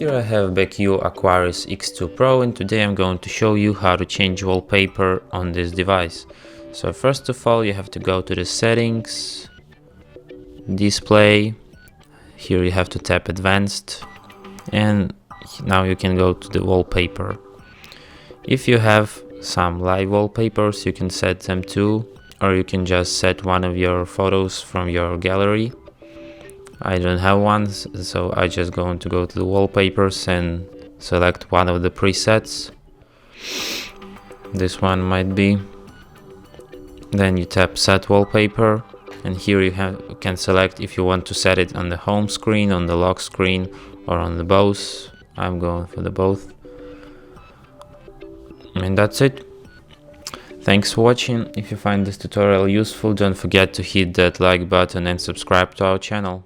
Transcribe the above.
Here I have BQ Aquaris X2 Pro, and today I'm going to show you how to change wallpaper on this device. So first of all, you have to go to the settings, display. Here you have to tap advanced, and now you can go to the wallpaper. If you have some live wallpapers, you can set them too, or you can just set one of your photos from your gallery. I don't have one, so I just going to go to the wallpapers and select one of the presets. This one might be. Then you tap set wallpaper, and here you can select if you want to set it on the home screen, on the lock screen, or on the both. I'm going for the both. And that's it. Thanks for watching. If you find this tutorial useful, don't forget to hit that like button and subscribe to our channel.